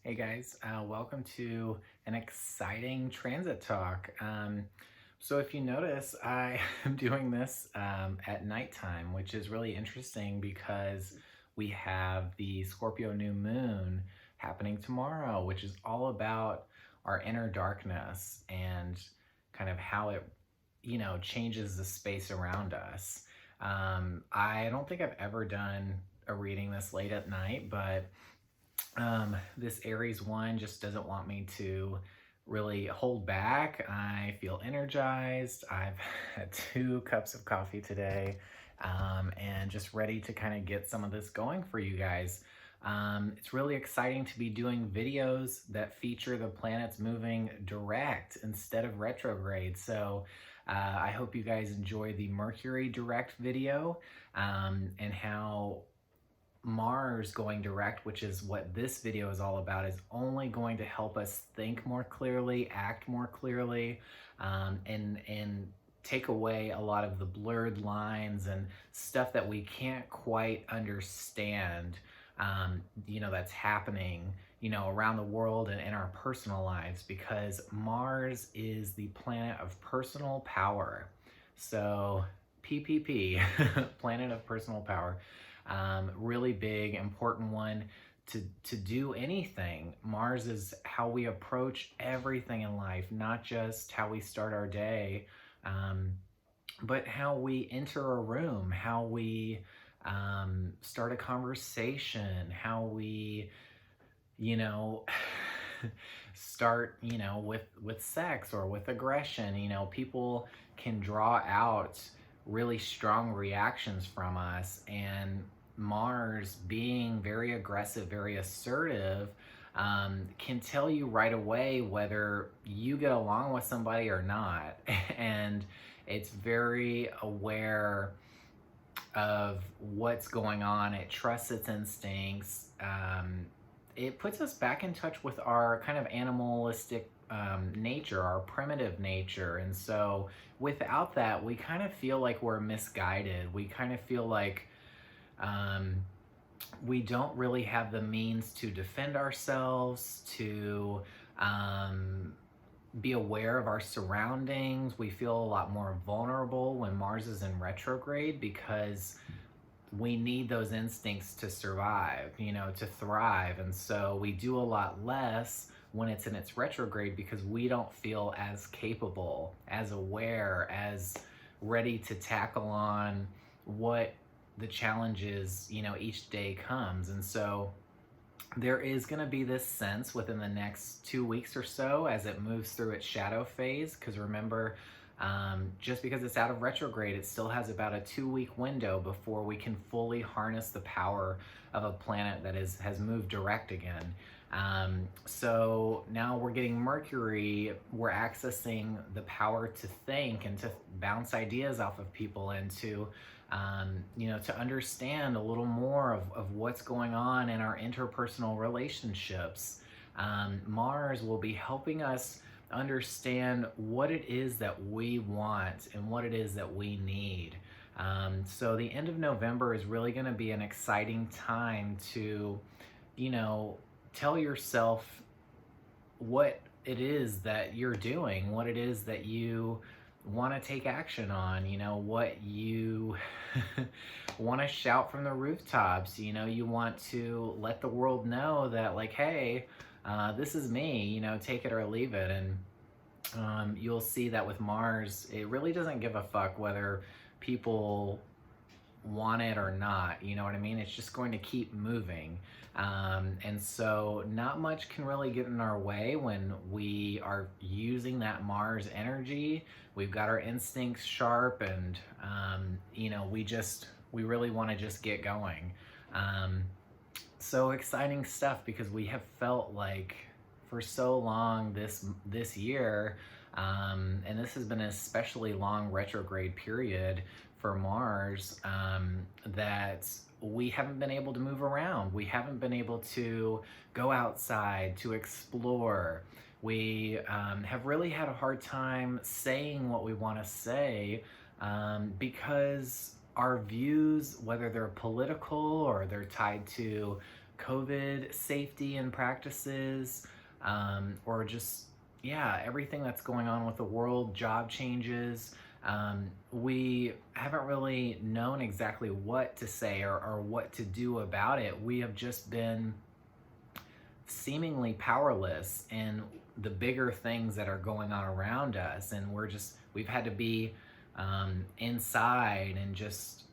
Hey guys, welcome to an exciting transit talk. So if you notice, I am doing this at nighttime, which is really interesting because we have the Scorpio new moon happening tomorrow, which is all about our inner darkness and kind of how it, changes the space around us. I don't think I've ever done a reading this late at night, but this Aries one just doesn't want me to really hold back. I feel energized. I've had 2 cups of coffee today, and just ready to kind of get some of this going for you guys. It's really exciting to be doing videos that feature the planets moving direct instead of retrograde. So I hope you guys enjoy the Mercury direct video, and how Mars going direct, which is what this video is all about, is only going to help us think more clearly, act more clearly, and take away a lot of the blurred lines and stuff that we can't quite understand. That's happening, around the world and in our personal lives, because Mars is the planet of personal power. So PPP, planet of personal power. Really big, important one to do anything. Mars is how we approach everything in life, not just how we start our day, um, but how we enter a room, how we start a conversation, how we, you know, start, with sex or with aggression. People can draw out really strong reactions from us, and Mars, being very aggressive, very assertive, can tell you right away whether you get along with somebody or not. And it's very aware of what's going on. It trusts its instincts. It puts us back in touch with our kind of animalistic nature, our primitive nature. And so without that, we kind of feel like we're misguided. We kind of feel like um, we don't really have the means to defend ourselves, to be aware of our surroundings. We feel a lot more vulnerable when Mars is in retrograde, because we need those instincts to survive, to thrive. And so we do a lot less when it's in its retrograde, because we don't feel as capable, as aware, as ready to tackle on what the challenges, each day comes. And so there is going to be this sense within the next 2 weeks or so as it moves through its shadow phase. Because remember, just because it's out of retrograde, it still has about a 2 week window before we can fully harness the power of a planet that has moved direct again. So now we're getting Mercury. We're accessing the power to think and to bounce ideas off of people, and to understand a little more of what's going on in our interpersonal relationships. Mars will be helping us understand what it is that we want and what it is that we need. So the end of November is really going to be an exciting time to, tell yourself what it is that you're doing, what it is that you want to take action on, what you want to shout from the rooftops. You want to let the world know that, like, hey, this is me, take it or leave it. And you'll see that with Mars, it really doesn't give a fuck whether people want it or not. You know what I mean? It's just going to keep moving. And so not much can really get in our way when we are using that Mars energy. We've got our instincts sharp, and we really want to just get going. So exciting stuff, because we have felt like for so long this year, and this has been an especially long retrograde period for Mars, that we haven't been able to move around. We haven't been able to go outside to explore. We have really had a hard time saying what we want to say, because our views, whether they're political or they're tied to COVID safety and practices, or just, yeah, everything that's going on with the world, job changes. We haven't really known exactly what to say or what to do about it. We have just been seemingly powerless in the bigger things that are going on around us. And we've had to be inside and just,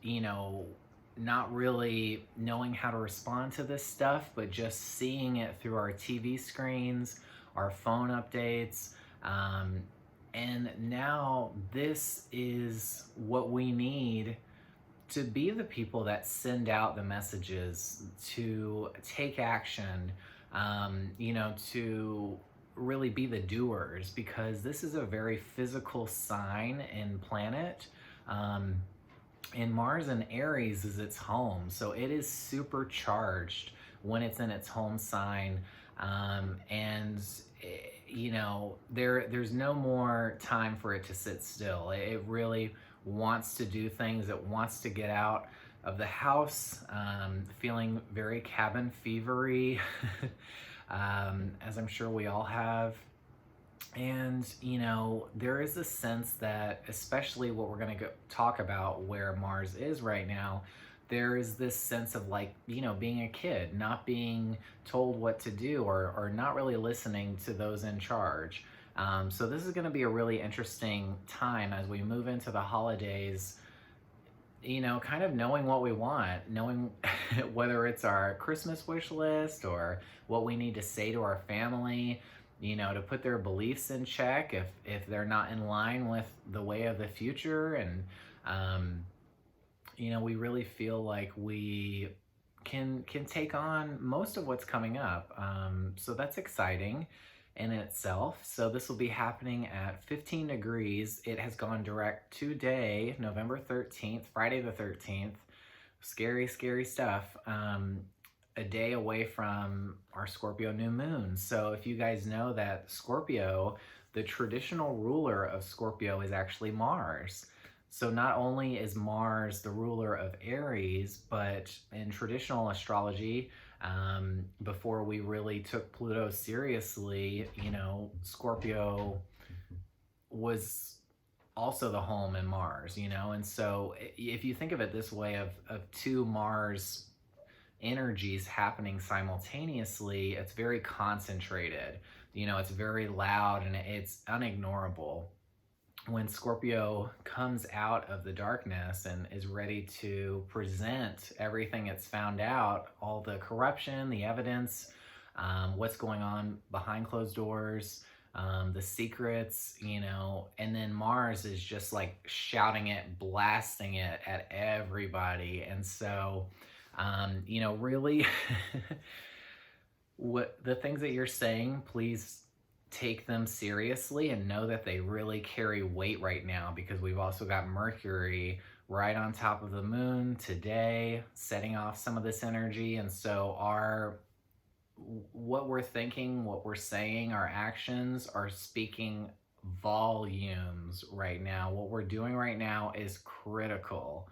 not really knowing how to respond to this stuff, but just seeing it through our TV screens, our phone updates. And now this is what we need to be the people that send out the messages, to take action, to really be the doers, because this is a very physical sign and planet. And Mars in Aries is its home, so it is supercharged when it's in its home sign. And there's no more time for it to sit still. It really wants to do things. It wants to get out of the house, feeling very cabin fevery, as I'm sure we all have. And, there is a sense that, especially what we're going to talk about where Mars is right now, there is this sense of being a kid, not being told what to do, or not really listening to those in charge. So this is going to be a really interesting time as we move into the holidays, kind of knowing what we want, knowing whether it's our Christmas wish list or what we need to say to our family, to put their beliefs in check if they're not in line with the way of the future. And, we really feel like we can take on most of what's coming up. So that's exciting in itself. So this will be happening at 15 degrees. It has gone direct today, November 13th, Friday the 13th. Scary, scary stuff. A day away from our Scorpio new moon. So if you guys know that Scorpio, the traditional ruler of Scorpio is actually Mars. So not only is Mars the ruler of Aries, but in traditional astrology, before we really took Pluto seriously, Scorpio was also the home in Mars, and so if you think of it this way, of two Mars energies happening simultaneously, it's very concentrated, it's very loud and it's unignorable. When Scorpio comes out of the darkness and is ready to present everything it's found out, all the corruption, the evidence, what's going on behind closed doors, the secrets, and then Mars is just like shouting it, blasting it at everybody. And so, really, what the things that you're saying, please take them seriously and know that they really carry weight right now, because we've also got Mercury right on top of the moon today, setting off some of this energy. And so what we're thinking, what we're saying, our actions are speaking volumes right now. What we're doing right now is critical.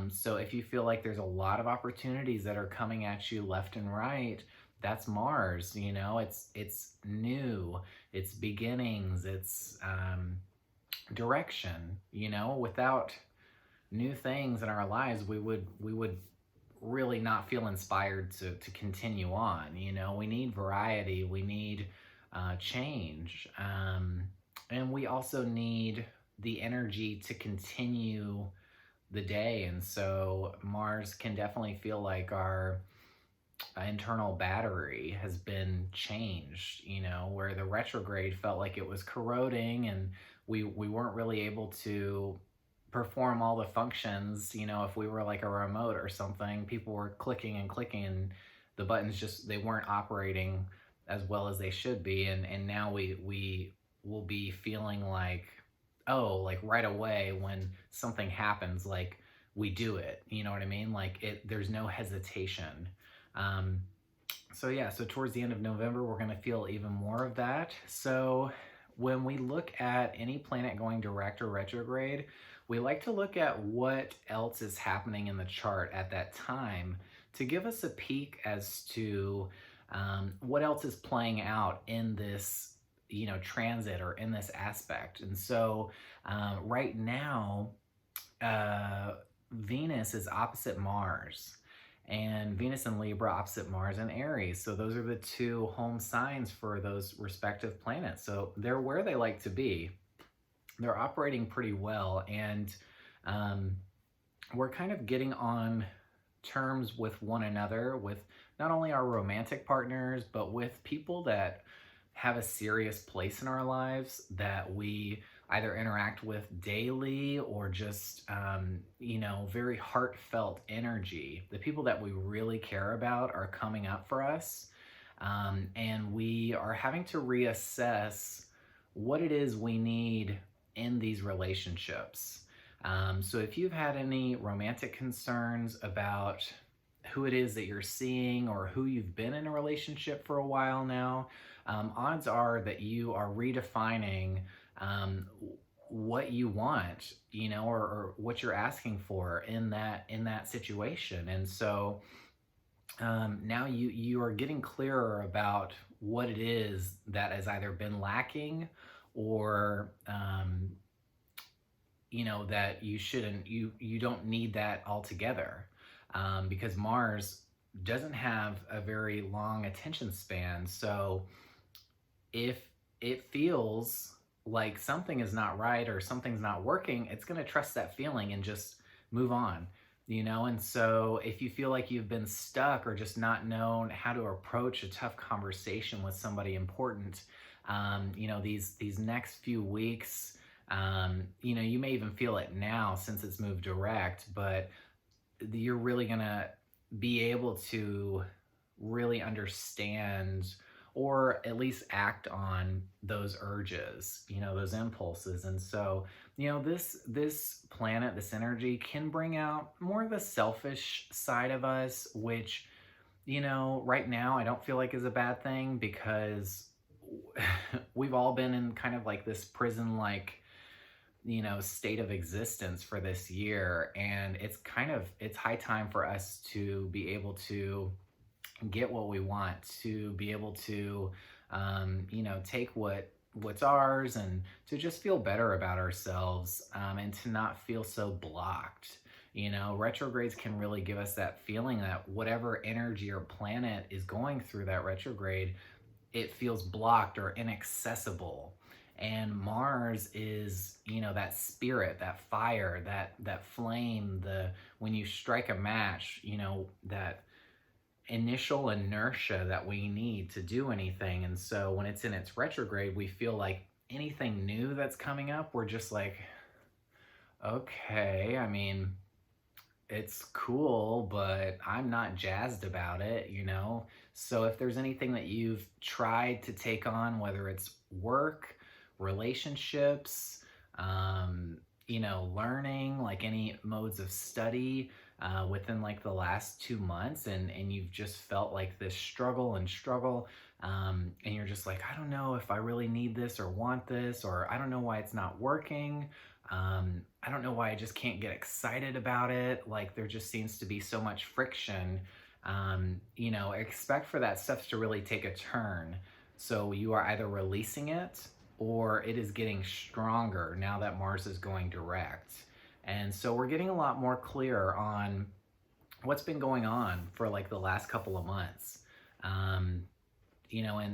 So if you feel like there's a lot of opportunities that are coming at you left and right, that's Mars. It's new, it's beginnings, it's direction. Without new things in our lives, we would really not feel inspired to continue on. We need variety, we need change, and we also need the energy to continue the day. And so Mars can definitely feel like our internal battery has been changed, where the retrograde felt like it was corroding and we weren't really able to perform all the functions. If we were like a remote or something, people were clicking and clicking and the buttons they weren't operating as well as they should be. And now we will be feeling like, like right away when something happens, like we do it, you know what I mean? Like there's no hesitation. So towards the end of November, we're going to feel even more of that. So when we look at any planet going direct or retrograde, we like to look at what else is happening in the chart at that time to give us a peek as to what else is playing out in this, transit or in this aspect. And so right now, uh, Venus is opposite Mars, and Venus in Libra opposite Mars in Aries. So those are the two home signs for those respective planets. So they're where they like to be. They're operating pretty well, and um, we're kind of getting on terms with one another, with not only our romantic partners, but with people that have a serious place in our lives that we either interact with daily or just, very heartfelt energy. The people that we really care about are coming up for us. And we are having to reassess what it is we need in these relationships. So if you've had any romantic concerns about who it is that you're seeing or who you've been in a relationship for a while now, odds are that you are redefining what you want, or what you're asking for in that situation. And so now you are getting clearer about what it is that has either been lacking or that you don't need that altogether, because Mars doesn't have a very long attention span. So if it feels like something is not right or something's not working, it's going to trust that feeling and just move on. And so if you feel like you've been stuck or just not known how to approach a tough conversation with somebody important, these next few weeks, you may even feel it now since it's moved direct, but you're really gonna be able to really understand or at least act on those urges, those impulses. And so, this planet, this energy can bring out more of the selfish side of us, which, right now I don't feel like is a bad thing, because we've all been in kind of like this prison like state of existence for this year, and it's high time for us to be able to get what we want, to be able to take what's ours, and to just feel better about ourselves, and to not feel so blocked. Retrogrades can really give us that feeling that whatever energy or planet is going through that retrograde, it feels blocked or inaccessible. And Mars is, that spirit, that fire, that flame, when you strike a match, that initial inertia that we need to do anything. And so when it's in its retrograde, we feel like anything new that's coming up, we're just like, okay, I mean, it's cool, but I'm not jazzed about it. So if there's anything that you've tried to take on, whether it's work, relationships, learning, like any modes of study, within like the last 2 months, and you've just felt like this struggle, and you're just like, I don't know if I really need this or want this, or I don't know why it's not working. I don't know why I just can't get excited about it. Like, there just seems to be so much friction. Expect for that stuff to really take a turn. So you are either releasing it or it is getting stronger now that Mars is going direct. And so we're getting a lot more clear on what's been going on for like the last couple of months. And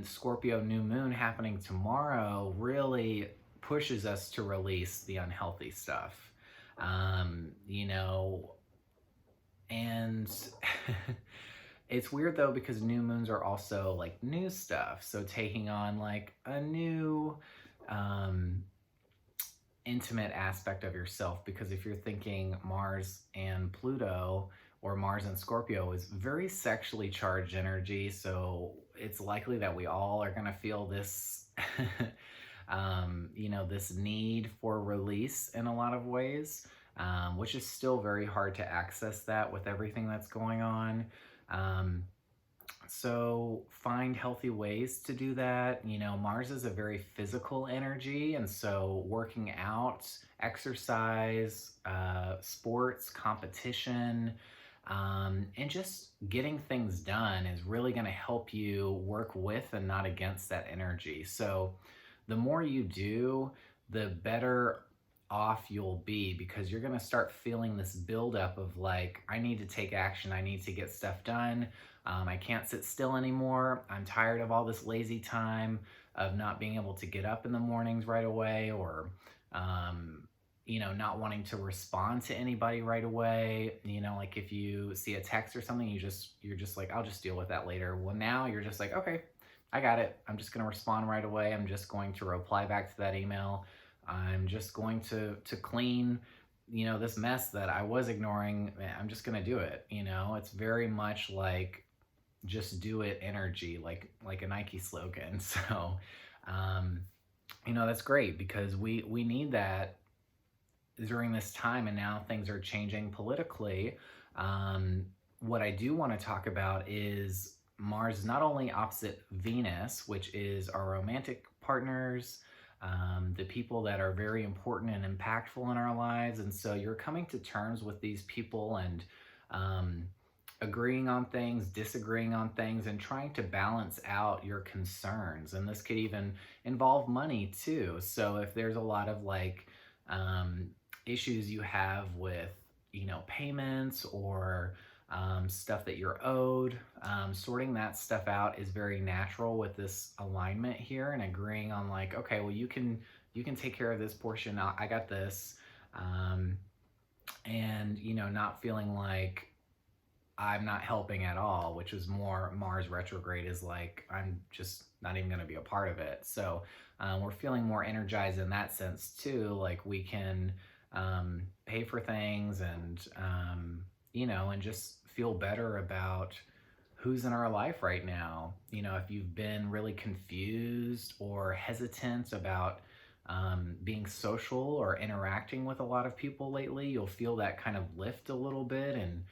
Scorpio new moon happening tomorrow really pushes us to release the unhealthy stuff. And it's weird though, because new moons are also like new stuff. So taking on like a new intimate aspect of yourself, because if you're thinking Mars and Pluto, or Mars and Scorpio, is very sexually charged energy. So it's likely that we all are going to feel this, this need for release in a lot of ways, which is still very hard to access that with everything that's going on. So find healthy ways to do that. Mars is a very physical energy, and so working out, exercise, sports, competition, and just getting things done is really going to help you work with and not against that energy. So the more you do, the better off you'll be, because you're going to start feeling this buildup of like, I need to take action. I need to get stuff done. I can't sit still anymore. I'm tired of all this lazy time, of not being able to get up in the mornings right away, or not wanting to respond to anybody right away. Like if you see a text or something, you're just like, I'll just deal with that later. Well, now you're just like, okay, I got it. I'm just going to respond right away. I'm just going to reply back to that email. I'm just going to clean, this mess that I was ignoring. I'm just going to do it. It's very much like just do it energy, like a Nike slogan. So, that's great, because we need that during this time, and now things are changing politically. What I do want to talk about is Mars is not only opposite Venus, which is our romantic partners, the people that are very important and impactful in our lives. And so you're coming to terms with these people and agreeing on things, disagreeing on things, and trying to balance out your concerns. And this could even involve money too. So if there's a lot of issues you have with, payments or stuff that you're owed, sorting that stuff out is very natural with this alignment here, and agreeing on like, okay, well, you can take care of this portion. I got this. And, not feeling like I'm not helping at all, which is more Mars retrograde is like, I'm just not even going to be a part of it. So we're feeling more energized in that sense too. Like we can pay for things and, and just feel better about who's in our life right now. If you've been really confused or hesitant about being social or interacting with a lot of people lately, you'll feel that kind of lift a little bit, and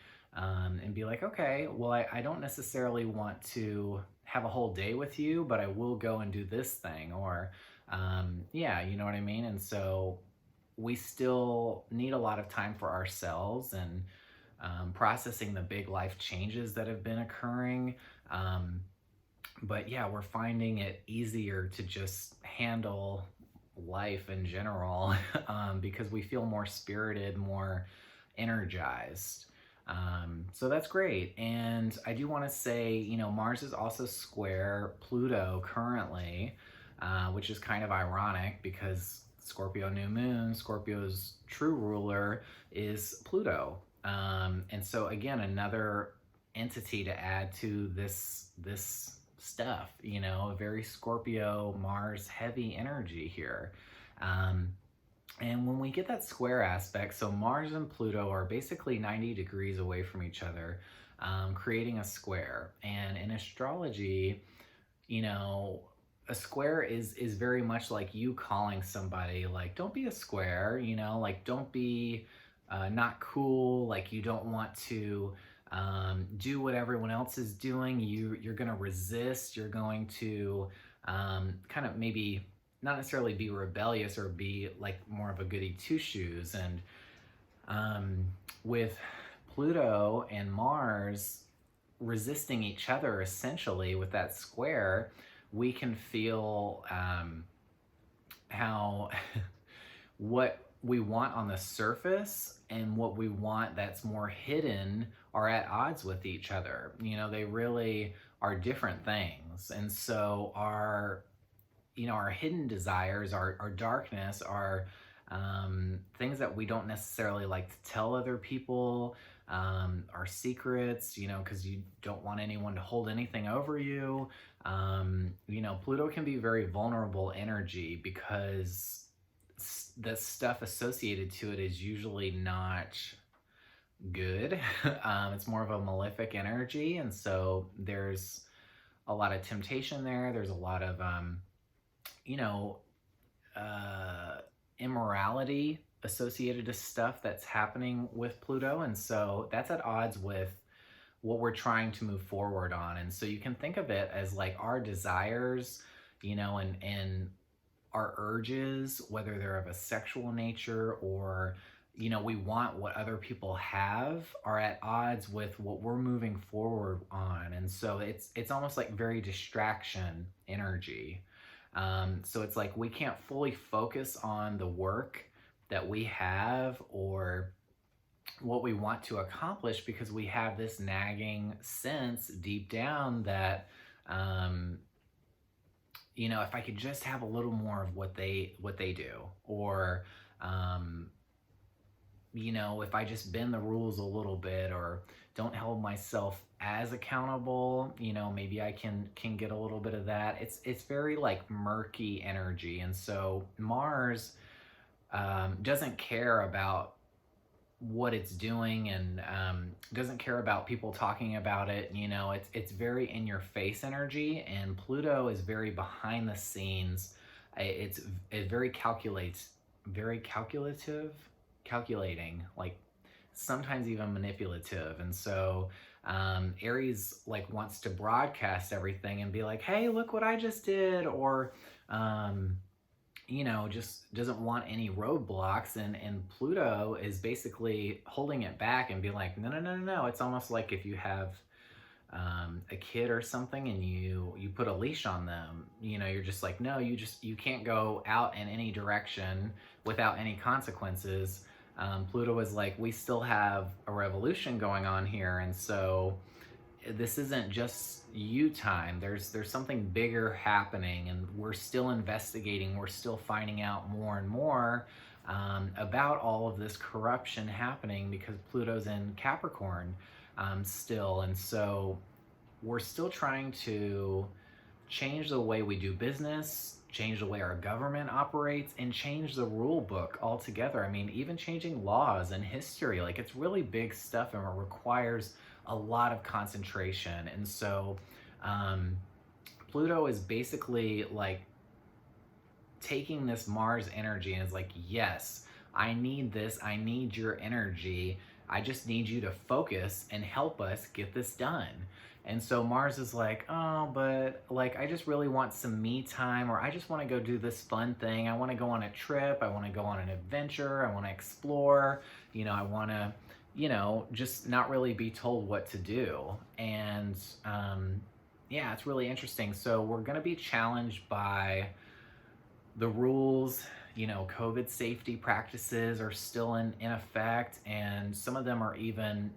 be like, okay, well, I don't necessarily want to have a whole day with you, but I will go and do this thing, or you know what I mean? And so we still need a lot of time for ourselves and processing the big life changes that have been occurring. But yeah, we're finding it easier to just handle life in general because we feel more spirited, more energized. So that's great. And I do want to say, Mars is also square Pluto currently, which is kind of ironic because Scorpio new moon, Scorpio's true ruler is Pluto. And so again, another entity to add to this stuff, a very Scorpio Mars heavy energy here. And when we get that square aspect, so Mars and Pluto are basically 90 degrees away from each other, creating a square. And in astrology, a square is very much like you calling somebody like, don't be a square, like don't be not cool, like you don't want to do what everyone else is doing. You're going to resist, you're going to kind of maybe not necessarily be rebellious or be like more of a goody two shoes. And with Pluto and Mars resisting each other essentially with that square, we can feel how what we want on the surface and what we want that's more hidden are at odds with each other. They really are different things. And so our hidden desires, our darkness, are things that we don't necessarily like to tell other people, our secrets, because you don't want anyone to hold anything over you. Pluto can be very vulnerable energy because the stuff associated to it is usually not good. It's more of a malefic energy. And so there's a lot of temptation there. There's a lot of, immorality associated to stuff that's happening with Pluto. And so that's at odds with what we're trying to move forward on. And so you can think of it as like our desires, and our urges, whether they're of a sexual nature or, we want what other people have are at odds with what we're moving forward on. And so it's almost like very distraction energy. So it's like we can't fully focus on the work that we have or what we want to accomplish because we have this nagging sense deep down that um, if I could just have a little more of what they do, or um, if I just bend the rules a little bit or don't hold myself as accountable, maybe I can get a little bit of that. It's very like murky energy, and so Mars doesn't care about what it's doing, and doesn't care about people talking about it. It's very in your face energy, and Pluto is very behind the scenes. It very calculative, calculating, like sometimes even manipulative. And so Aries like wants to broadcast everything and be like, hey, look what I just did, or just doesn't want any roadblocks, and Pluto is basically holding it back and be like, no, no, no, no, no. It's almost like if you have a kid or something and you put a leash on them, you're just like, no, you can't go out in any direction without any consequences. Pluto is like, we still have a revolution going on here, and so this isn't just you time. There's something bigger happening, and we're still investigating. We're still finding out more and more about all of this corruption happening because Pluto's in Capricorn still. And so we're still trying to change the way we do business, change the way our government operates, and change the rule book altogether. I mean, even changing laws and history, like it's really big stuff, and it requires a lot of concentration. And so Pluto is basically like taking this Mars energy and is like, yes, I need this. I need your energy. I just need you to focus and help us get this done. And so Mars is like, oh, but like, I just really want some me time, or I just want to go do this fun thing. I want to go on a trip. I want to go on an adventure. I want to explore. I want to, just not really be told what to do. And yeah, it's really interesting. So we're going to be challenged by the rules. COVID safety practices are still in effect, and some of them are even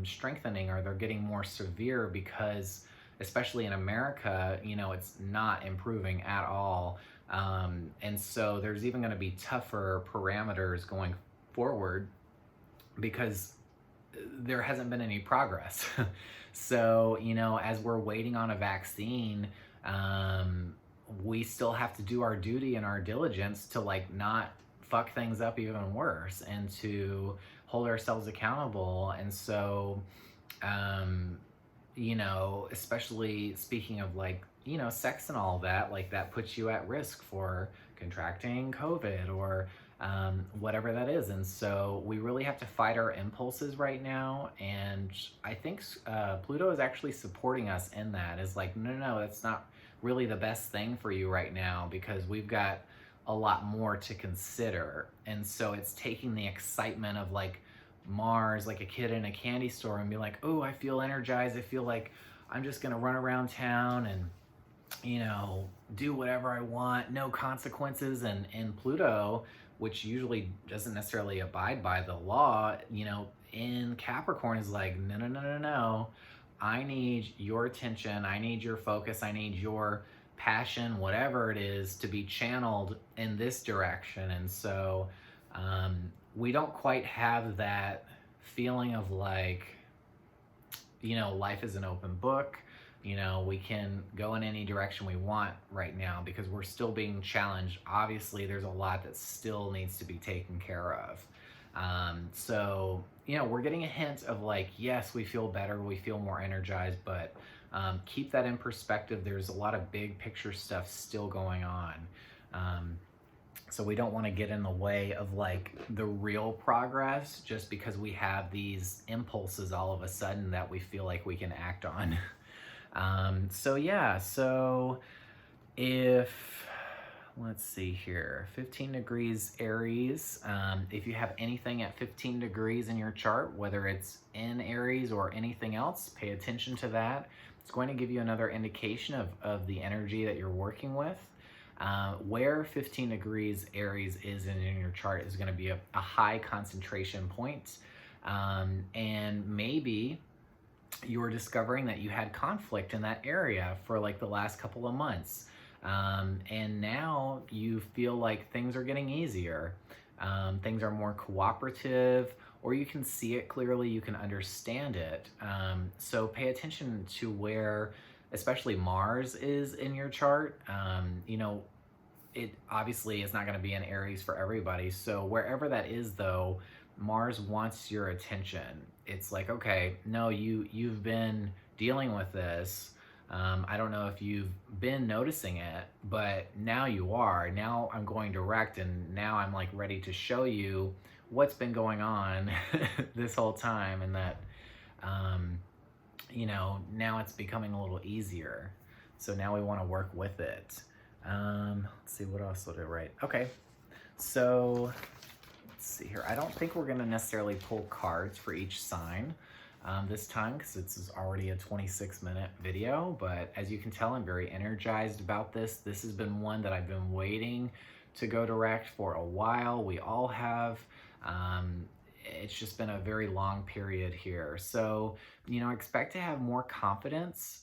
strengthening, or they're getting more severe because, especially in America, it's not improving at all. And so there's even going to be tougher parameters going forward because there hasn't been any progress. So, as we're waiting on a vaccine, we still have to do our duty and our diligence to like not fuck things up even worse, and to hold ourselves accountable. And so, especially speaking of like, sex and all that, like that puts you at risk for contracting COVID or whatever that is. And so we really have to fight our impulses right now. And I think Pluto is actually supporting us in that. Is like, no, no, no, that's not really the best thing for you right now, because we've got a lot more to consider. And so it's taking the excitement of like Mars, like a kid in a candy store, and be like, oh, I feel energized. I feel like I'm just gonna run around town and do whatever I want, no consequences. And Pluto, which usually doesn't necessarily abide by the law, in Capricorn is like, no, no, no, no, no. I need your attention. I need your focus. I need your passion, whatever it is, to be channeled in this direction. And so we don't quite have that feeling of like, life is an open book. We can go in any direction we want right now because we're still being challenged. Obviously, there's a lot that still needs to be taken care of. So, we're getting a hint of like, yes, we feel better, we feel more energized, but keep that in perspective. There's a lot of big picture stuff still going on. So we don't want to get in the way of like the real progress just because we have these impulses all of a sudden that we feel like we can act on. So if let's see here, 15 degrees Aries. If you have anything at 15 degrees in your chart, whether it's in Aries or anything else, pay attention to that. It's going to give you another indication of the energy that you're working with. Where 15 degrees Aries is in your chart is going to be a high concentration point. And maybe you're discovering that you had conflict in that area for like the last couple of months. And now you feel like things are getting easier. Things are more cooperative, or you can see it clearly, you can understand it. So pay attention to where, especially Mars is in your chart. You know, it obviously is not going to be in Aries for everybody. So wherever that is, though, Mars wants your attention. It's like, okay, no, you've been dealing with this. I don't know if you've been noticing it, but now you are. Now I'm going direct, and now I'm like ready to show you what's been going on this whole time, and that, you know, now it's becoming a little easier. So now we want to work with it. Let's see, what else did I write? Okay, so let's see here. I don't think we're going to necessarily pull cards for each sign this time, because it's already a 26-minute video, but as you can tell, I'm very energized about this. This has been one that I've been waiting to go direct for a while. We all have. It's just been a very long period here. So, you know, expect to have more confidence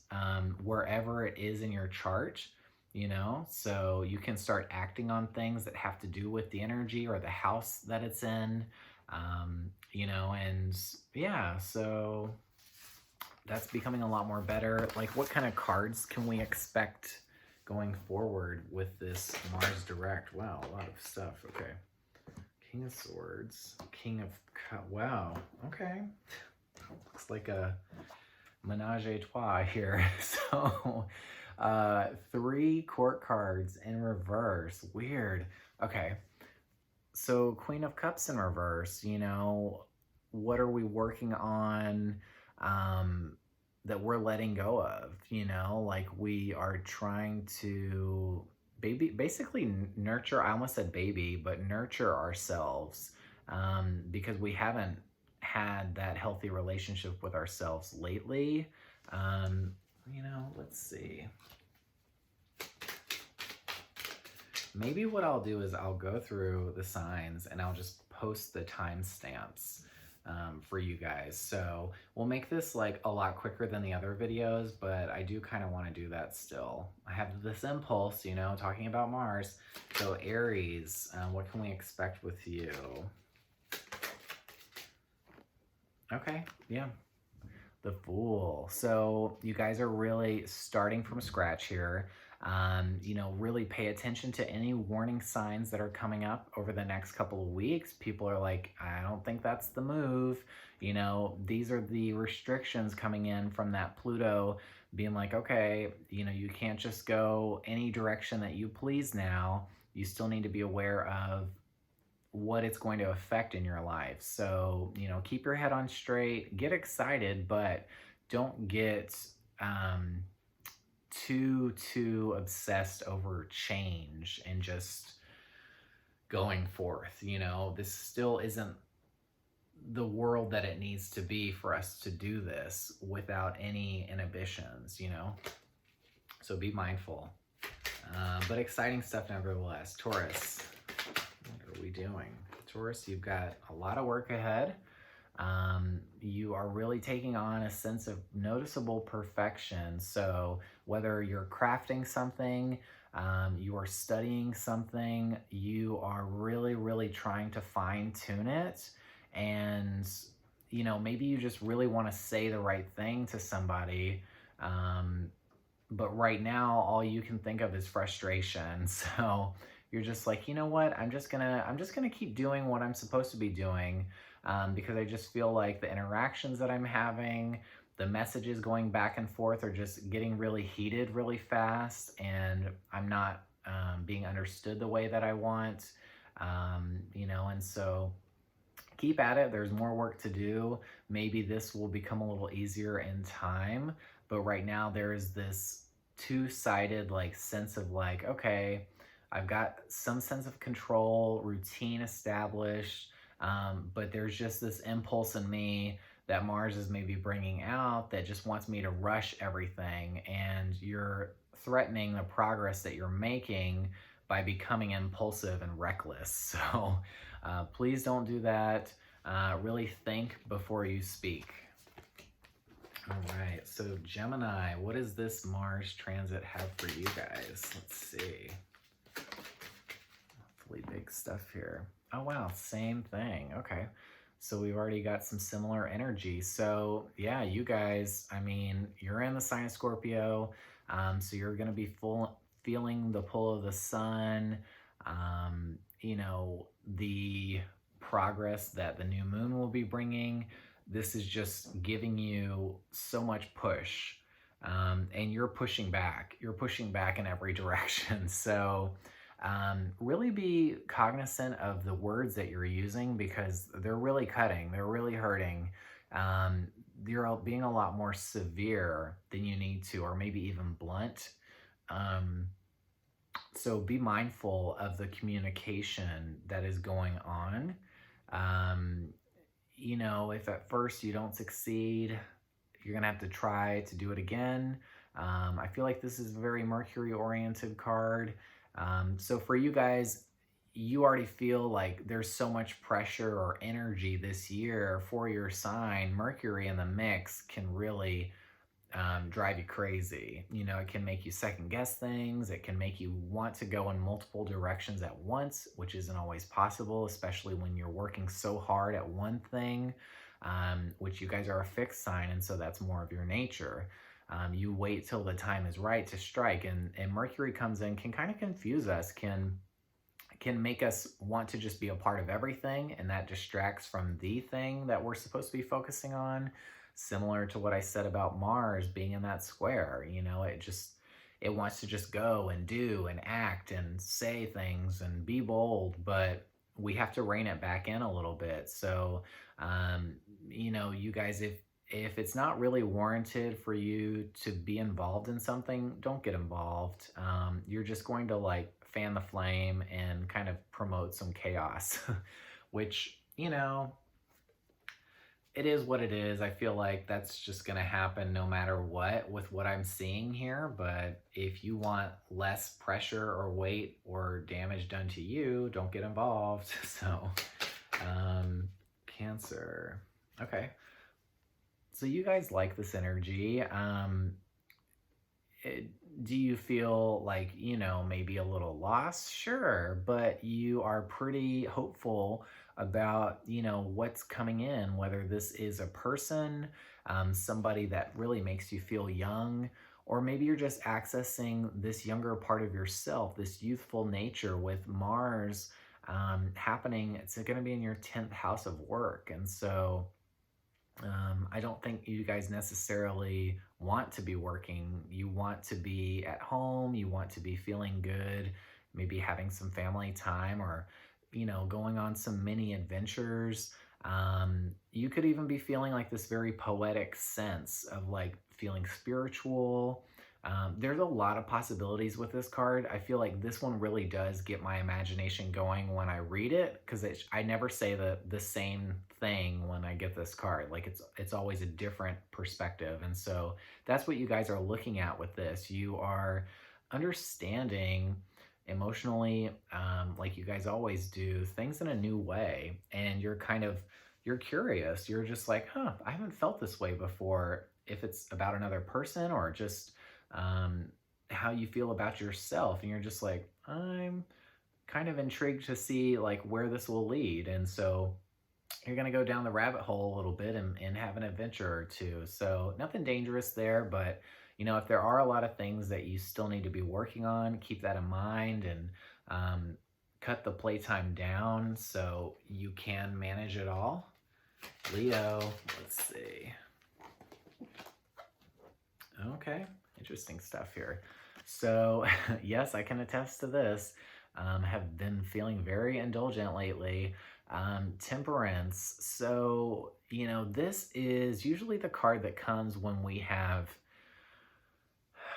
wherever it is in your chart. You know, so you can start acting on things that have to do with the energy or the house that it's in, you know, and yeah, so that's becoming a lot more better. Like, what kind of cards can we expect going forward with this Mars direct? Wow, a lot of stuff. Okay. King of Swords, King of Cups. Wow, okay. Looks like a menage a trois here. So, 3 court cards in reverse. Weird. Okay. So Queen of Cups in reverse, you know, what are we working on that we're letting go of? You know, like we are trying to basically nurture, I almost said baby, but nurture ourselves because we haven't had that healthy relationship with ourselves lately. You know, let's see. Maybe what I'll do is I'll go through the signs and I'll just post the timestamps for you guys. So we'll make this like a lot quicker than the other videos, but I do kind of want to do that still. I have this impulse, you know, talking about Mars. So Aries, what can we expect with you? Okay, yeah. The Fool. So you guys are really starting from scratch here. You know, really pay attention to any warning signs that are coming up over the next couple of weeks. People are like, I don't think that's the move. You know, these are the restrictions coming in from that Pluto being like, okay, you know, you can't just go any direction that you please now. You still need to be aware of what it's going to affect in your life. So, you know, keep your head on straight, get excited, but don't get too obsessed over change and just going forth. You know, this still isn't the world that it needs to be for us to do this without any inhibitions, you know? So be mindful. But exciting stuff nevertheless. Taurus. What are we doing? Taurus, you've got a lot of work ahead. You are really taking on a sense of noticeable perfection. So whether you're crafting something, you are studying something, you are really trying to fine tune it. And, you know, maybe you just really want to say the right thing to somebody. But right now, all you can think of is frustration. So you're just like, you know what? I'm just gonna keep doing what I'm supposed to be doing because I just feel like the interactions that I'm having, the messages going back and forth are just getting really heated really fast, and I'm not being understood the way that I want. You know, and so keep at it. There's more work to do. Maybe this will become a little easier in time, but right now there is this two-sided like sense of like, okay, I've got some sense of control, routine established, but there's just this impulse in me that Mars is maybe bringing out that just wants me to rush everything. And you're threatening the progress that you're making by becoming impulsive and reckless. So please don't do that. Really think before you speak. All right, so Gemini, what does this Mars transit have for you guys? Let's see. Hopefully big stuff here. Oh wow, same thing. Okay. So we've already got some similar energy. So yeah, you guys, I mean, you're in the sign of Scorpio. So you're gonna be feeling the pull of the sun, the progress that the new moon will be bringing. This is just giving you so much push. And you're pushing back. You're pushing back in every direction. So really be cognizant of the words that you're using because they're really cutting, they're really hurting. You're being a lot more severe than you need to, or maybe even blunt. So be mindful of the communication that is going on. If at first you don't succeed, you're going to have to try to do it again. I feel like this is a very Mercury oriented card. So for you guys, you already feel like there's so much pressure or energy this year for your sign. Mercury in the mix can really drive you crazy. It can make you second guess things. It can make you want to go in multiple directions at once, which isn't always possible, especially when you're working so hard at one thing, which you guys are a fixed sign, and so that's more of your nature. You wait till the time is right to strike, and Mercury comes in, can kind of confuse us, can make us want to just be a part of everything, and that distracts from the thing that we're supposed to be focusing on. Similar to what I said about Mars being in that square, it wants to just go and do and act and say things and be bold, but we have to rein it back in a little bit. So, you guys, if it's not really warranted for you to be involved in something, don't get involved. You're just going to like fan the flame and kind of promote some chaos, which, it is what it is. I feel like that's just going to happen no matter what with what I'm seeing here. But if you want less pressure or weight or damage done to you, don't get involved. So, Cancer. Okay. So you guys like this energy. Do you feel like, maybe a little lost? Sure, but you are pretty hopeful about, what's coming in, whether this is a person, somebody that really makes you feel young, or maybe you're just accessing this younger part of yourself, this youthful nature with Mars happening. It's going to be in your 10th house of work. And so I don't think you guys necessarily want to be working. You want to be at home. You want to be feeling good, maybe having some family time or, going on some mini adventures. You could even be feeling like this very poetic sense of like feeling spiritual. There's a lot of possibilities with this card. I feel like this one really does get my imagination going when I read it because I never say the same thing when I get this card. Like it's always a different perspective. And so that's what you guys are looking at with this. You are understanding emotionally, like you guys always do, things in a new way. And you're curious. You're just like, I haven't felt this way before. If it's about another person or just how you feel about yourself, and you're just like, I'm kind of intrigued to see like where this will lead. And so you're going to go down the rabbit hole a little bit and have an adventure or two. So nothing dangerous there, but if there are a lot of things that you still need to be working on, keep that in mind and cut the playtime down so you can manage it all. Leo, let's see. Okay, interesting stuff here. So yes, I can attest to this. Have been feeling very indulgent lately. Temperance. So, this is usually the card that comes when we have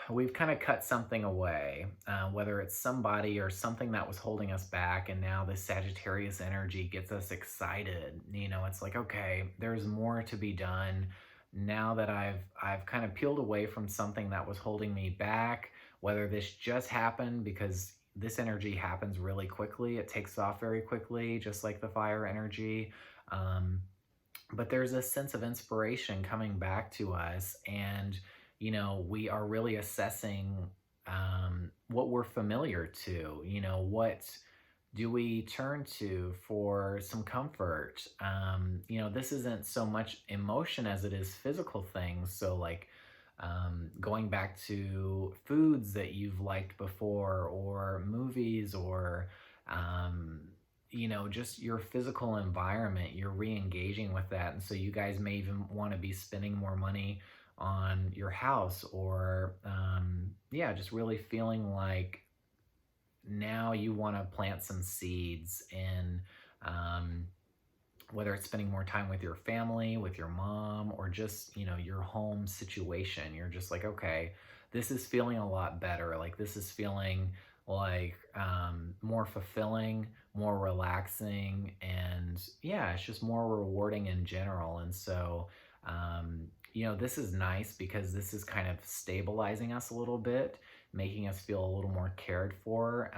we've kind of cut something away, whether it's somebody or something that was holding us back. And now the Sagittarius energy gets us excited. It's like, okay, there's more to be done. Now that I've kind of peeled away from something that was holding me back, whether this just happened because this energy happens really quickly, it takes off very quickly, just like the fire energy. Um, but there's a sense of inspiration coming back to us, and we are really assessing what we're familiar to. What do we turn to for some comfort? This isn't so much emotion as it is physical things. So, like, going back to foods that you've liked before, or movies, or just your physical environment, you're re-engaging with that. And so you guys may even want to be spending more money on your house, or yeah, just really feeling like now you want to plant some seeds in, whether it's spending more time with your family, with your mom, or just your home situation. You're just like, okay, this is feeling a lot better. Like, this is feeling like more fulfilling, more relaxing, and yeah, it's just more rewarding in general. And so this is nice because this is kind of stabilizing us a little bit, making us feel a little more cared for,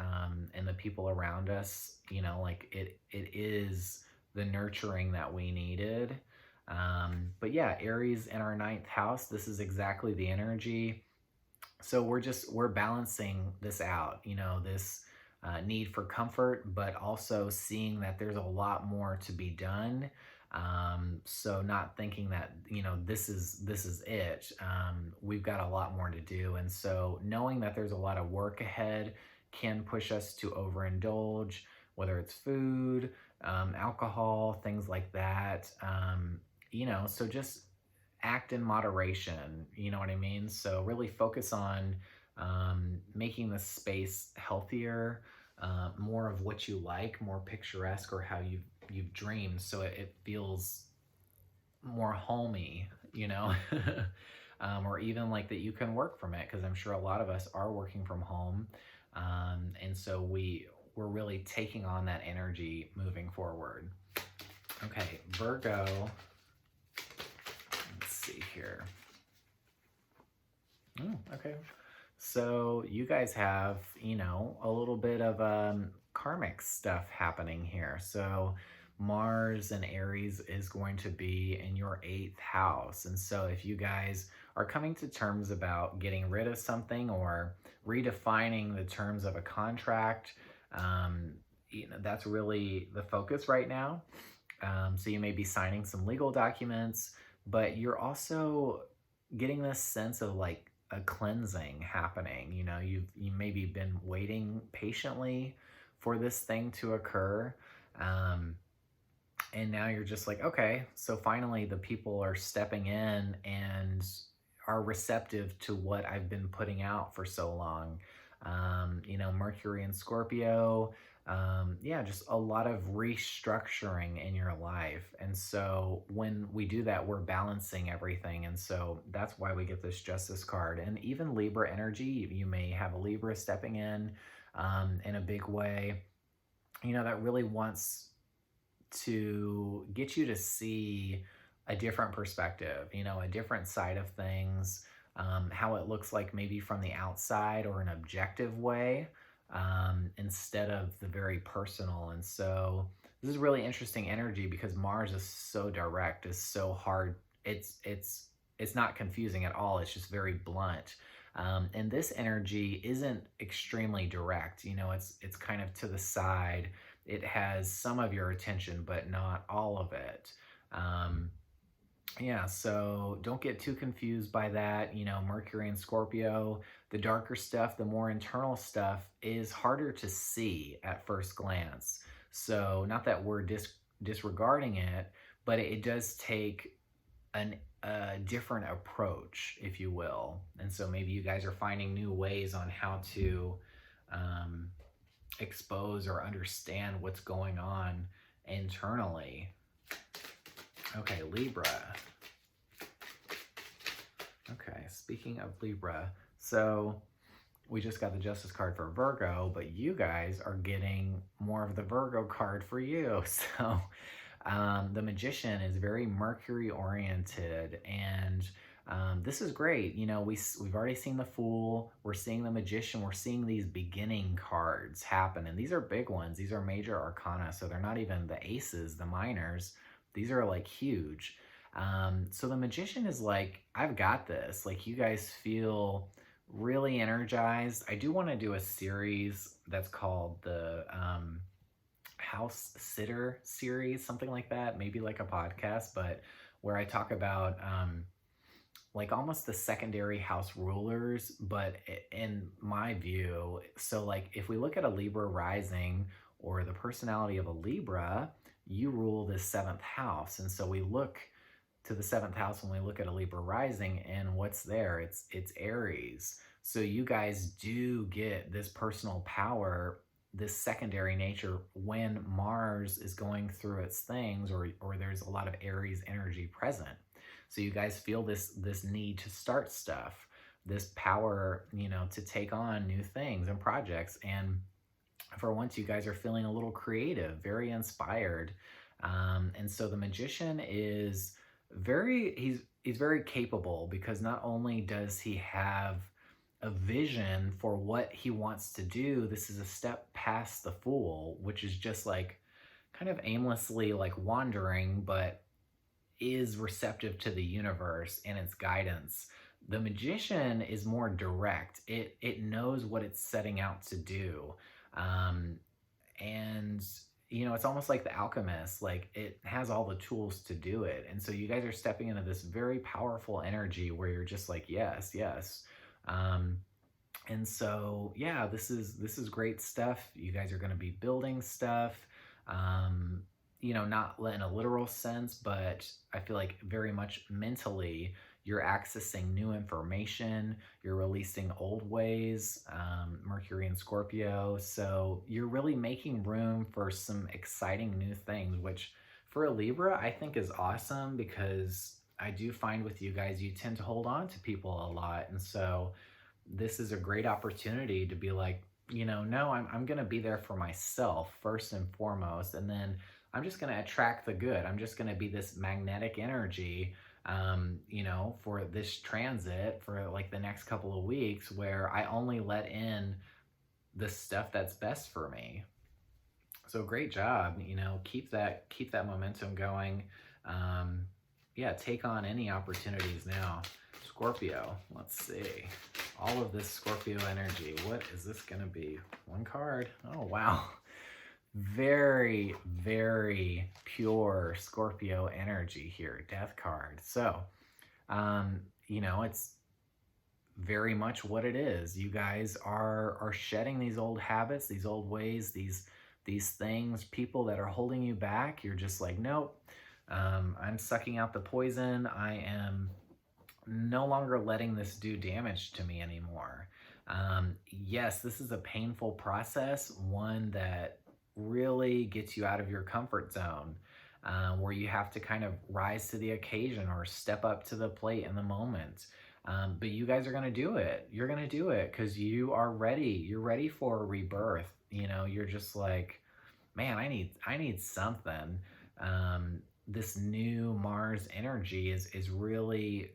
and the people around us, like it is the nurturing that we needed. But yeah, Aries in our ninth house, this is exactly the energy. So we're balancing this out, this need for comfort, but also seeing that there's a lot more to be done. So not thinking that this is it. We've got a lot more to do, and so knowing that there's a lot of work ahead can push us to overindulge, whether it's food, alcohol, things like that. So just act in moderation. You know what I mean? So really focus on making the space healthier, more of what you like, more picturesque, or how you've dreamed, so it feels more homey, or even like that you can work from it, because I'm sure a lot of us are working from home, and so we're really taking on that energy moving forward. Okay, Virgo. Let's see here. Okay. So you guys have, a little bit of karmic stuff happening here. So Mars and Aries is going to be in your eighth house. And so if you guys are coming to terms about getting rid of something, or redefining the terms of a contract, that's really the focus right now. So you may be signing some legal documents, but you're also getting this sense of like a cleansing happening. You maybe been waiting patiently for this thing to occur. And now you're just like, okay, so finally the people are stepping in and are receptive to what I've been putting out for so long. Mercury and Scorpio, yeah, just a lot of restructuring in your life. And so when we do that, we're balancing everything. And so that's why we get this Justice card. And even Libra energy, you may have a Libra stepping in a big way, that really wants to get you to see a different perspective, a different side of things, how it looks like maybe from the outside, or an objective way, instead of the very personal. And so this is really interesting energy because Mars is so direct, is so hard. It's not confusing at all. It's just very blunt. And this energy isn't extremely direct. It's kind of to the side. It has some of your attention, but not all of it. Yeah, so don't get too confused by that. Mercury and Scorpio, the darker stuff, the more internal stuff is harder to see at first glance. So not that we're disregarding it, but it does take a different approach, if you will. And so maybe you guys are finding new ways on how to expose or understand what's going on internally. Okay, Libra. Okay, speaking of Libra, So we just got the Justice card for Virgo, but you guys are getting more of the Virgo card for you. So the Magician is very Mercury oriented, and this is great. You know, we've already seen the Fool, we're seeing the Magician, we're seeing these beginning cards happen, and these are big ones. These are major arcana, so they're not even the aces, the minors. These are like huge. So the Magician is like, I've got this. Like, you guys feel really energized. I do want to do a series that's called the House Sitter series, something like that, maybe like a podcast, but where I talk about like almost the secondary house rulers, but in my view, so like if we look at a Libra rising or the personality of a Libra, you rule this seventh house. And so we look to the seventh house when we look at a Libra rising, and what's there? It's Aries. So you guys do get this personal power, this secondary nature when Mars is going through its things, or there's a lot of Aries energy present. So you guys feel this need to start stuff, this power, you know, to take on new things and projects. And for once, you guys are feeling a little creative, very inspired. And so the Magician is he's very capable, because not only does he have a vision for what he wants to do, this is a step past the Fool, which is just like kind of aimlessly like wandering, but is receptive to the universe and its guidance. The Magician is more direct. It knows what it's setting out to do. And you know, it's almost like the alchemist, like it has all the tools to do it. And so you guys are stepping into this very powerful energy where you're just like, yes, yes. And so, yeah, this is great stuff. You guys are going to be building stuff. You know, not in a literal sense, but I feel like very much mentally, you're accessing new information, you're releasing old ways, Mercury and Scorpio. So you're really making room for some exciting new things, which for a Libra, I think is awesome, because I do find with you guys, you tend to hold on to people a lot. And so this is a great opportunity to be like, you know, no, I'm going to be there for myself first and foremost. And then I'm just going to attract the good. I'm just going to be this magnetic energy, you know, for this transit for like the next couple of weeks, where I only let in the stuff that's best for me. So great job, you know, keep that momentum going. Yeah, take on any opportunities now. Scorpio, let's see. All of this Scorpio energy. What is this going to be? One card. Oh, wow. Very, very pure Scorpio energy here. Death card. So, you know, it's very much what it is. You guys are shedding these old habits, these old ways, these things, people that are holding you back. You're just like, nope, I'm sucking out the poison. I am no longer letting this do damage to me anymore. Yes, this is a painful process, one that really gets you out of your comfort zone, where you have to kind of rise to the occasion or step up to the plate in the moment. But you guys are going to do it. You're going to do it because you are ready. You're ready for a rebirth. You know, you're just like, man, I need something. This new Mars energy is really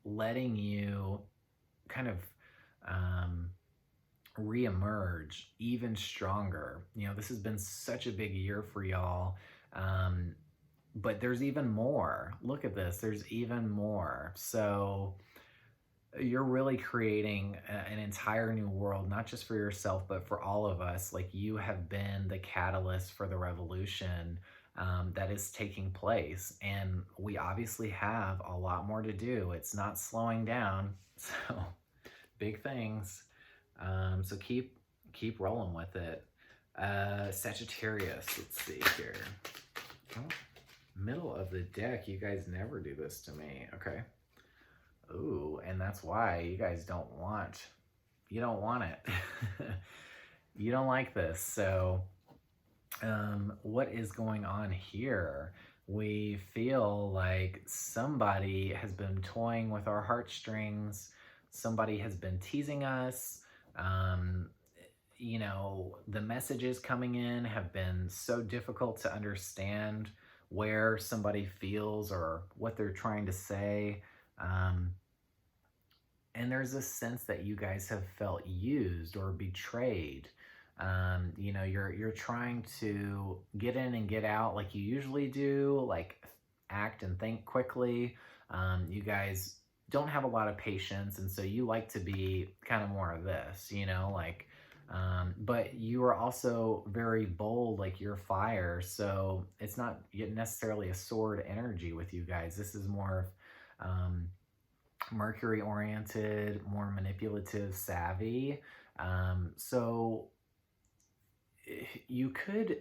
letting you kind of reemerge even stronger. You know, this has been such a big year for y'all, but there's even more. Look at this. There's even more. So you're really creating an entire new world, not just for yourself, but for all of us. Like, you have been the catalyst for the revolution that is taking place. And we obviously have a lot more to do. It's not slowing down. So big things. So keep rolling with it. Sagittarius, let's see here. Oh, middle of the deck. You guys never do this to me. Okay. Ooh, and that's why you guys don't want it. You don't like this. So what is going on here? We feel like somebody has been toying with our heartstrings somebody has been teasing us. Um, the messages coming in have been so difficult to understand where somebody feels or what they're trying to say. Um, and there's a sense that you guys have felt used or betrayed. You're trying to get in and get out like you usually do, like act and think quickly. You guys don't have a lot of patience, and so you like to be kind of more of this, but you are also very bold, like you're fire. So it's not necessarily a sword energy with you guys. This is more um, Mercury oriented, more manipulative, savvy. So you could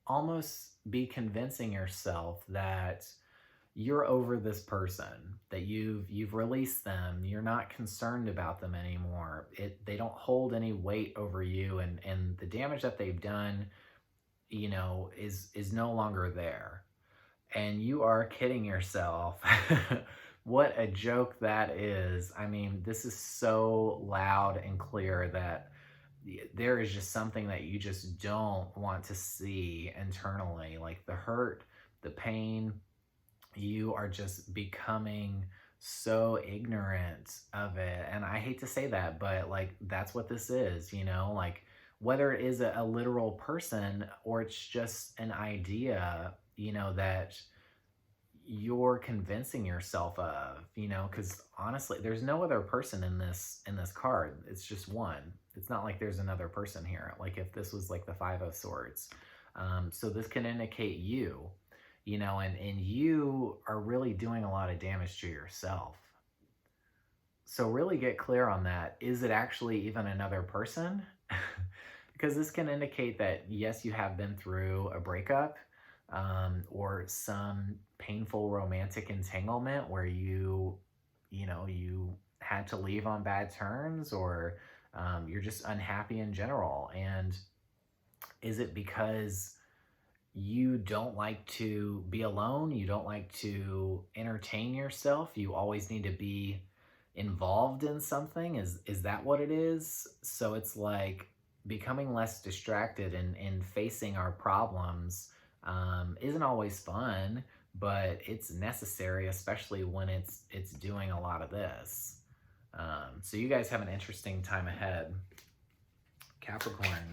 almost be convincing yourself that you're over this person, that you've released them, you're not concerned about them anymore. They don't hold any weight over you, and the damage that they've done, is no longer there. And you are kidding yourself. What a joke that is. I mean, this is so loud and clear that there is just something that you just don't want to see internally. Like the hurt, the pain, you are just becoming so ignorant of it. And I hate to say that, but like that's what this is, like whether it is a literal person or it's just an idea, that you're convincing yourself of, because honestly, there's no other person in this card. It's just one. It's not like there's another person here. Like if this was like the Five of Swords. So this can indicate you, and you are really doing a lot of damage to yourself. So really get clear on that. Is it actually even another person? Because this can indicate that, yes, you have been through a breakup, or some painful romantic entanglement where you had to leave on bad terms, or you're just unhappy in general. And is it because you don't like to be alone? You don't like to entertain yourself? You always need to be involved in something? Is that what it is? So it's like becoming less distracted and facing our problems isn't always fun, but it's necessary, especially when it's doing a lot of this. So you guys have an interesting time ahead. Capricorn.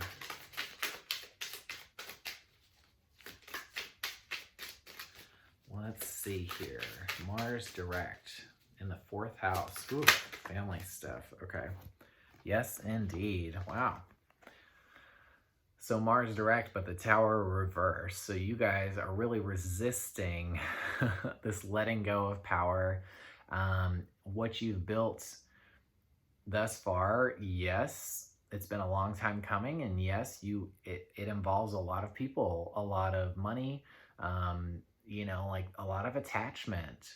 Let's see here. Mars direct in the 4th house. Ooh, family stuff. Okay. Yes, indeed. Wow. So Mars direct, but the Tower reverse. So you guys are really resisting this letting go of power. What you've built thus far, yes, it's been a long time coming, and yes, it involves a lot of people, a lot of money, like a lot of attachment.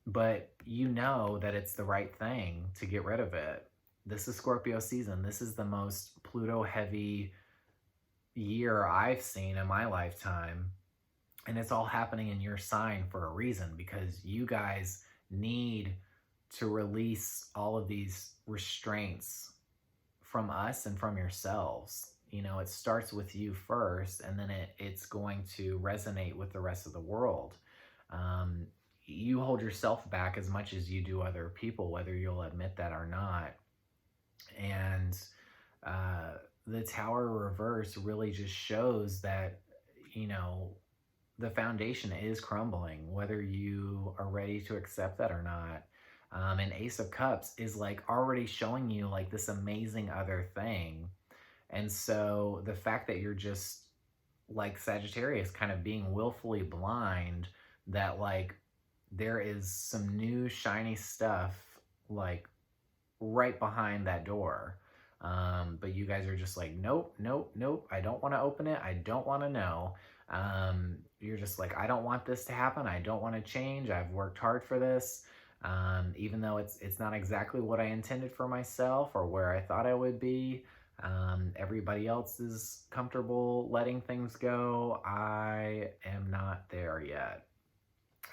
But you know that it's the right thing to get rid of it. This is Scorpio season. This is the most Pluto heavy year I've seen in my lifetime. And it's all happening in your sign for a reason, because you guys need to release all of these restraints from us and from yourselves. It starts with you first, and then it's going to resonate with the rest of the world. You hold yourself back as much as you do other people, whether you'll admit that or not. And the Tower reverse really just shows that, the foundation is crumbling, whether you are ready to accept that or not. And Ace of Cups is like already showing you like this amazing other thing. And so the fact that you're just like Sagittarius kind of being willfully blind, that like there is some new shiny stuff like right behind that door. But you guys are just like, nope, nope, nope. I don't want to open it. I don't want to know. You're just like, I don't want this to happen. I don't want to change. I've worked hard for this. Even though it's not exactly what I intended for myself or where I thought I would be. Everybody else is comfortable letting things go. I am not there yet.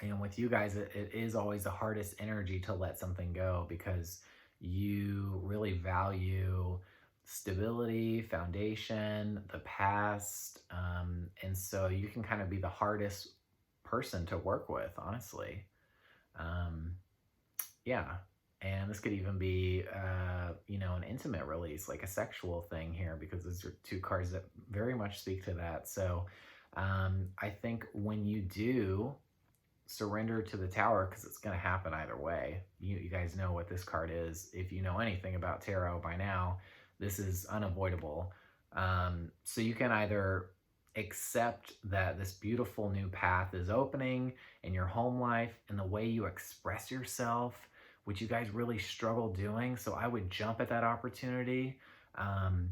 And with you guys, it is always the hardest energy to let something go, because You really value stability, foundation, the past. And so you can kind of be the hardest person to work with, honestly. Um, yeah. And this could even be, an intimate release, like a sexual thing here, because those are two cards that very much speak to that. So I think when you do surrender to the tower, because it's going to happen either way. You guys know what this card is. If you know anything about tarot by now, this is unavoidable. So you can either accept that this beautiful new path is opening in your home life and the way you express yourself, which you guys really struggle doing. So I would jump at that opportunity. Um,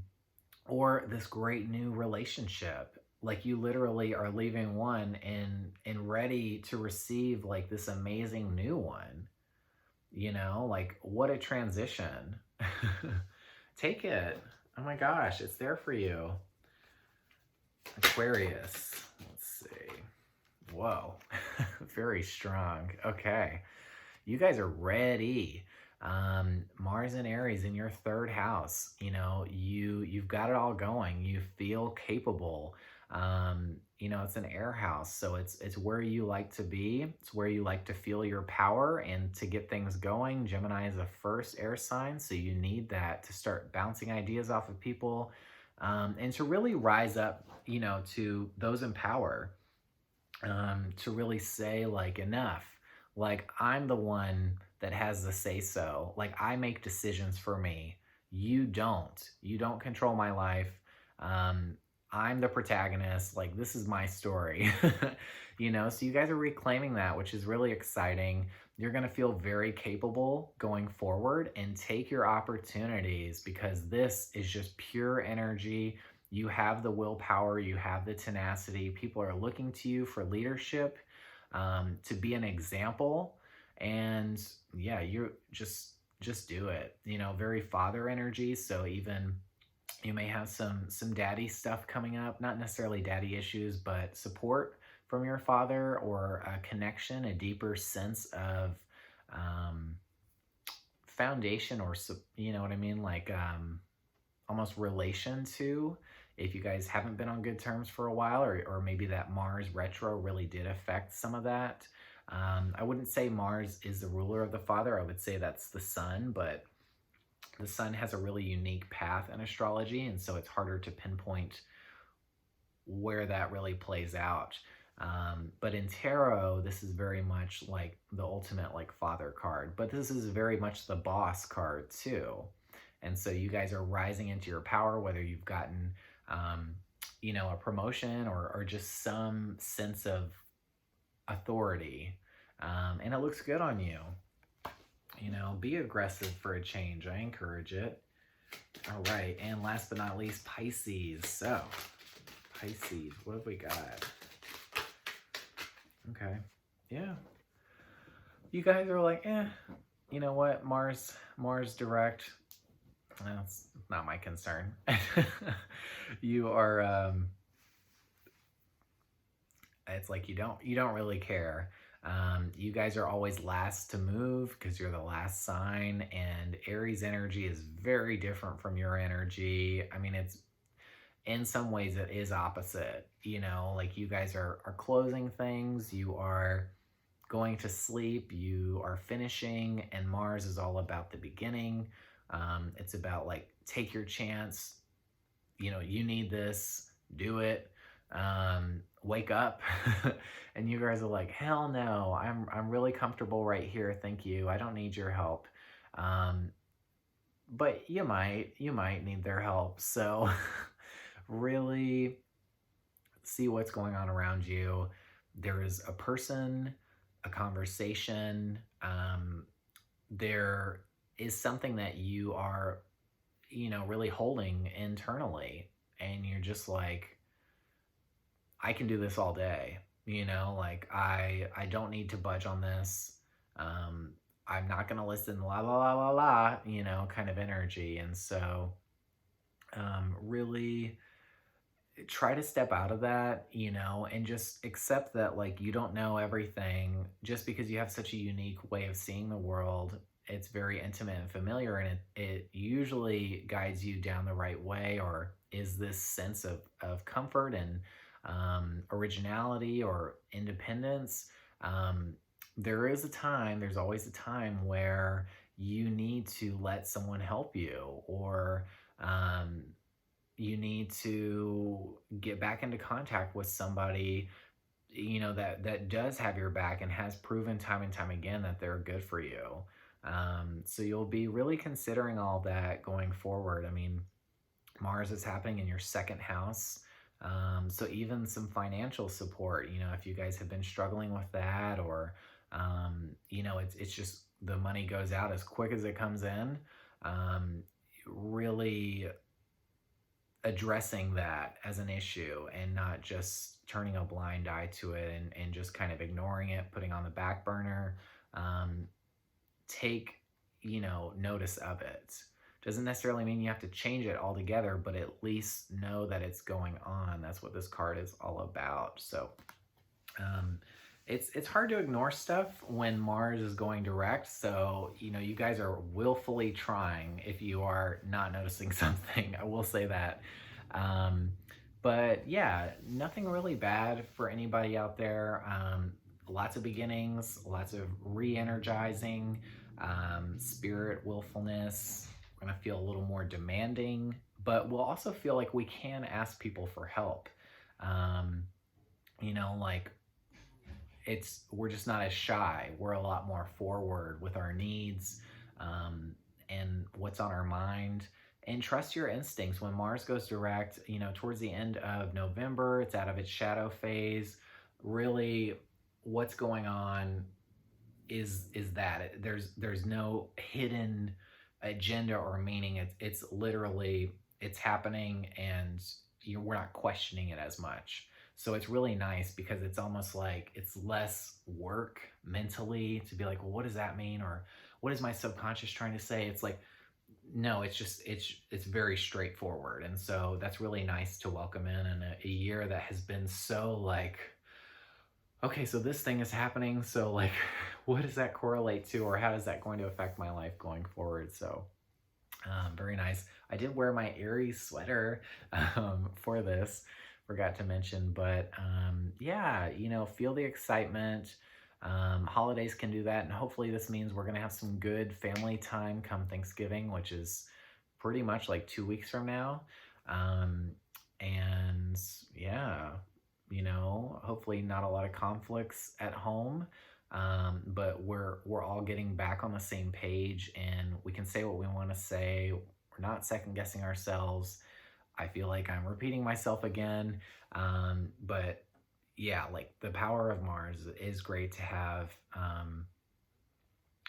or this great new relationship, like you literally are leaving one and ready to receive like this amazing new one, like what a transition. Take it. Oh my gosh, it's there for you. Aquarius, let's see. Whoa. Very strong. Okay, you guys are ready. Mars and Aries in your third house, you've got it all going. You feel capable. It's an air house, so it's where you like to be. It's where you like to feel your power and to get things going. Gemini is the first air sign, so you need that to start bouncing ideas off of people, and to really rise up, to those in power, to really say like enough. Like, I'm the one that has the say so. Like, I make decisions for me. You don't. You don't control my life. I'm the protagonist. Like, this is my story. So you guys are reclaiming that, which is really exciting. You're going to feel very capable going forward, and take your opportunities, because this is just pure energy. You have the willpower, you have the tenacity. People are looking to you for leadership, to be an example. And yeah, you just do it. Very father energy. So even you may have some daddy stuff coming up, not necessarily daddy issues, but support from your father, or a connection, a deeper sense of foundation, or you know what I mean, like almost relation to, if you guys haven't been on good terms for a while, or maybe that Mars retro really did affect some of that. I wouldn't say Mars is the ruler of the father. I would say that's the sun, but the sun has a really unique path in astrology, and so it's harder to pinpoint where that really plays out. But in tarot, this is very much like the ultimate like father card, but this is very much the boss card too. And so you guys are rising into your power, whether you've gotten, a promotion, or just some sense of authority. And it looks good on you. Be aggressive for a change. I encourage it. All right. And last but not least, Pisces. So, Pisces, what have we got? Okay. Yeah. You guys are like, you know what? Mars direct. That's not my concern. You are, it's like you don't really care. You guys are always last to move because you're the last sign, and Aries energy is very different from your energy. I mean, it's in some ways it is opposite, like you guys are closing things, you are going to sleep, you are finishing, and Mars is all about the beginning. It's about like, take your chance, you need this, do it, wake up. And you guys are like, hell no, I'm really comfortable right here, thank you, I don't need your help. But you might need their help. So really see what's going on around you. There is a person, a conversation, there is something that you are, really holding internally, and you're just like, I can do this all day, like I don't need to budge on this. I'm not going to listen, la, la, la, la, la, kind of energy. And so, really try to step out of that, and just accept that, like, you don't know everything. Just because you have such a unique way of seeing the world, it's very intimate and familiar, and it usually guides you down the right way, or is this sense of comfort and originality or independence. Um, there's always a time where you need to let someone help you, or um, you need to get back into contact with somebody, that does have your back and has proven time and time again that they're good for you. So you'll be really considering all that going forward. I mean, Mars is happening in your second house. So even some financial support, if you guys have been struggling with that, or it's just the money goes out as quick as it comes in. Really addressing that as an issue, and not just turning a blind eye to it, and just kind of ignoring it, putting on the back burner. Um, take, notice of it. Doesn't necessarily mean you have to change it altogether, but at least know that it's going on. That's what this card is all about. So um, it's hard to ignore stuff when Mars is going direct. So, you guys are willfully trying if you are not noticing something. I will say that. Um, but yeah, nothing really bad for anybody out there. Lots of beginnings, lots of re-energizing, spirit, willfulness. We're going to feel a little more demanding, but we'll also feel like we can ask people for help. Um, like, we're just not as shy. We're a lot more forward with our needs, and what's on our mind. And trust your instincts. When Mars goes direct, towards the end of November, it's out of its shadow phase. Really, what's going on is that there's no hidden agenda or meaning. It's literally, it's happening, and we're not questioning it as much. So it's really nice, because it's almost like it's less work mentally to be like, well, what does that mean, or what is my subconscious trying to say? It's like, no, it's very straightforward. And so that's really nice to welcome in a year that has been so like, okay, so this thing is happening, so like, what does that correlate to, or how is that going to affect my life going forward? So very nice. I did wear my Aries sweater for this, forgot to mention, but yeah, feel the excitement. Holidays can do that, and hopefully this means we're gonna have some good family time come Thanksgiving, which is pretty much like 2 weeks from now. And yeah, hopefully not a lot of conflicts at home. But we're all getting back on the same page, and we can say what we want to say. We're not second guessing ourselves. I feel like I'm repeating myself again. But yeah, like, the power of Mars is great to have.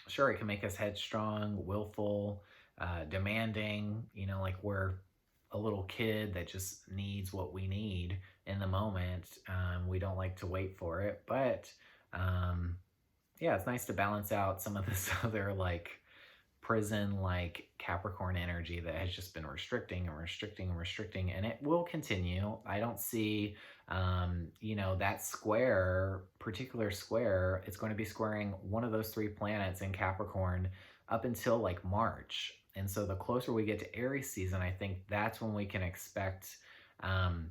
Sure, it can make us headstrong, willful, demanding, like we're a little kid that just needs what we need in the moment. We don't like to wait for it, but yeah, it's nice to balance out some of this other, like, prison, like, Capricorn energy that has just been restricting and restricting and restricting, and it will continue. I don't see, that particular square, it's going to be squaring one of those 3 planets in Capricorn up until like March. And so the closer we get to Aries season, I think that's when we can expect, um,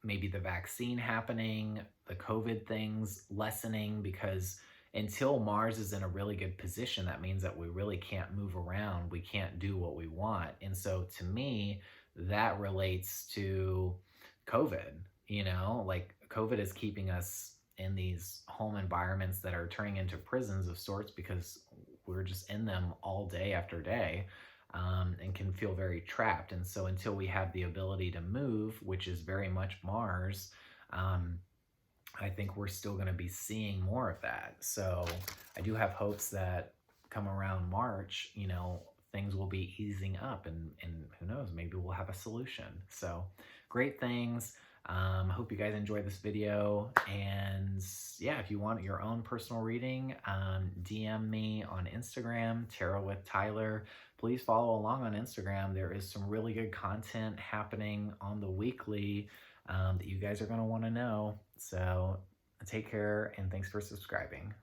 maybe the vaccine happening, the COVID things lessening, because until Mars is in a really good position, that means that we really can't move around. We can't do what we want. And so to me, that relates to COVID, like COVID is keeping us in these home environments that are turning into prisons of sorts, because we're just in them all day after day. And can feel very trapped. And so until we have the ability to move, which is very much Mars, I think we're still going to be seeing more of that. So I do have hopes that come around March, things will be easing up, and who knows, maybe we'll have a solution. So great things. Hope you guys enjoyed this video. And yeah, if you want your own personal reading, DM me on Instagram, Tarot with Tyler. Please follow along on Instagram. There is some really good content happening on the weekly that you guys are going to want to know. So take care, and thanks for subscribing.